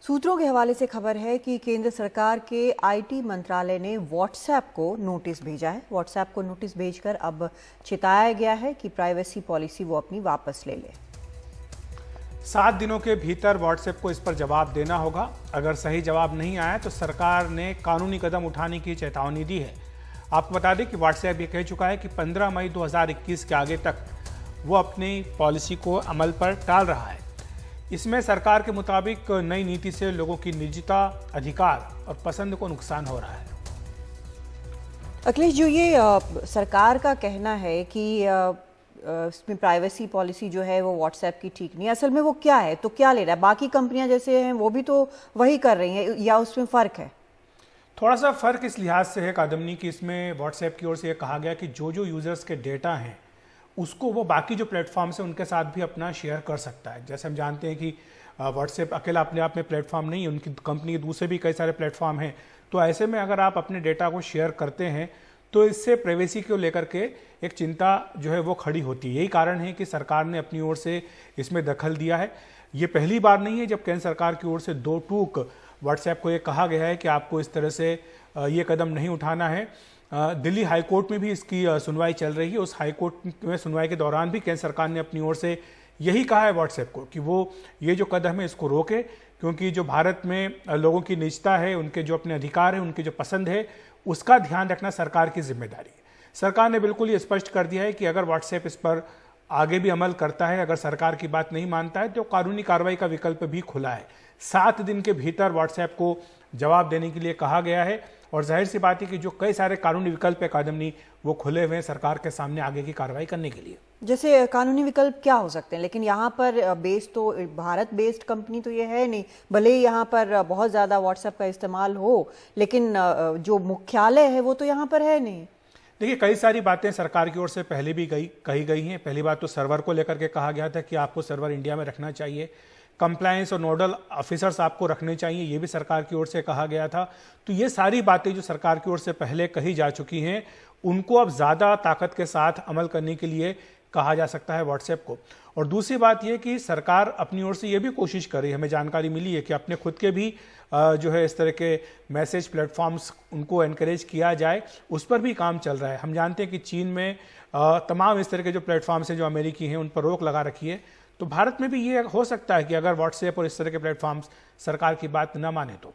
सूत्रों के हवाले से खबर है कि केंद्र सरकार के आईटी मंत्रालय ने व्हाट्सएप को नोटिस भेजा है। व्हाट्सएप को नोटिस भेजकर अब चेताया गया है कि प्राइवेसी पॉलिसी वो अपनी वापस ले ले। 7 दिनों के भीतर व्हाट्सएप को इस पर जवाब देना होगा। अगर सही जवाब नहीं आया तो सरकार ने कानूनी कदम उठाने की चेतावनी दी है। आपको बता दें कि व्हाट्सएप ये कह चुका है कि 15 मई 2021 के आगे तक वो अपनी पॉलिसी को अमल पर टाल रहा है। इसमें सरकार के मुताबिक नई नीति से लोगों की निजता, अधिकार और पसंद को नुकसान हो रहा है। अखिलेश, जो ये सरकार का कहना है कि इसमें प्राइवेसी पॉलिसी जो है वो व्हाट्सएप की ठीक नहीं, असल में वो क्या है, तो क्या ले रहा है? बाकी कंपनियां जैसे हैं वो भी तो वही कर रही हैं, या उसमें फ़र्क है? थोड़ा सा फ़र्क इस लिहाज से है कादम्नी कि इसमें व्हाट्सएप की ओर से ये कहा गया कि जो यूज़र्स के डेटा हैं उसको वो बाकी जो प्लेटफॉर्म्स हैं उनके साथ भी अपना शेयर कर सकता है। जैसे हम जानते हैं कि व्हाट्सएप अकेला अपने आप में प्लेटफॉर्म नहीं है, उनकी कंपनी के दूसरे भी कई सारे प्लेटफॉर्म हैं। तो ऐसे में अगर आप अपने डेटा को शेयर करते हैं तो इससे प्राइवेसी को लेकर के एक चिंता जो है वो खड़ी होती है। यही कारण है कि सरकार ने अपनी ओर से इसमें दखल दिया है। ये पहली बार नहीं है जब केंद्र सरकार की ओर से दो टूक व्हाट्सएप को ये कहा गया है कि आपको इस तरह से ये कदम नहीं उठाना है। दिल्ली हाईकोर्ट में भी इसकी सुनवाई चल रही है। उस हाईकोर्ट में सुनवाई के दौरान भी केंद्र सरकार ने अपनी ओर से यही कहा है व्हाट्सएप को कि वो ये जो कदम है इसको रोके, क्योंकि जो भारत में लोगों की निजता है, उनके जो अपने अधिकार है, उनकी जो पसंद है, उसका ध्यान रखना सरकार की जिम्मेदारी है। सरकार ने बिल्कुल ये स्पष्ट कर दिया है कि अगर व्हाट्सएप इस पर आगे भी अमल करता है, अगर सरकार की बात नहीं मानता है तो कानूनी कार्रवाई का विकल्प भी खुला है। 7 दिन के भीतर व्हाट्सएप को जवाब देने के लिए कहा गया है और जाहिर सी बात है कि जो कई सारे कानूनी विकल्प है कादम्नी, वो खुले हुए हैं सरकार के सामने आगे की कार्रवाई करने के लिए। जैसे कानूनी विकल्प क्या हो सकते हैं? लेकिन यहाँ पर बेस तो भारत बेस्ड कंपनी तो ये है नहीं, भले ही यहाँ पर बहुत ज़्यादा व्हाट्सएप का इस्तेमाल हो, लेकिन जो मुख्यालय है वो तो यहाँ पर है नहीं। देखिए, कई सारी बातें सरकार की ओर से पहले भी कही गई हैं। पहली बात तो सर्वर को लेकर के कहा गया था कि आपको सर्वर इंडिया में रखना चाहिए, कंप्लायंस और नोडल ऑफिसर्स आपको रखने चाहिए, ये भी सरकार की ओर से कहा गया था। तो ये सारी बातें जो सरकार की ओर से पहले कही जा चुकी हैं, उनको अब ज़्यादा ताकत के साथ अमल करने के लिए कहा जा सकता है व्हाट्सएप को। और दूसरी बात यह कि सरकार अपनी ओर से ये भी कोशिश कर रही है, हमें जानकारी मिली है कि अपने खुद के भी जो है इस तरह के मैसेज प्लेटफॉर्म्स उनको एनकरेज किया जाए, उस पर भी काम चल रहा है। हम जानते हैं कि चीन में तमाम इस तरह के जो प्लेटफॉर्म्स हैं जो अमेरिकी हैं उन पर रोक लगा रखी है। तो भारत में भी ये हो सकता है कि अगर व्हाट्सएप और इस तरह के प्लेटफॉर्म्स सरकार की बात न माने तो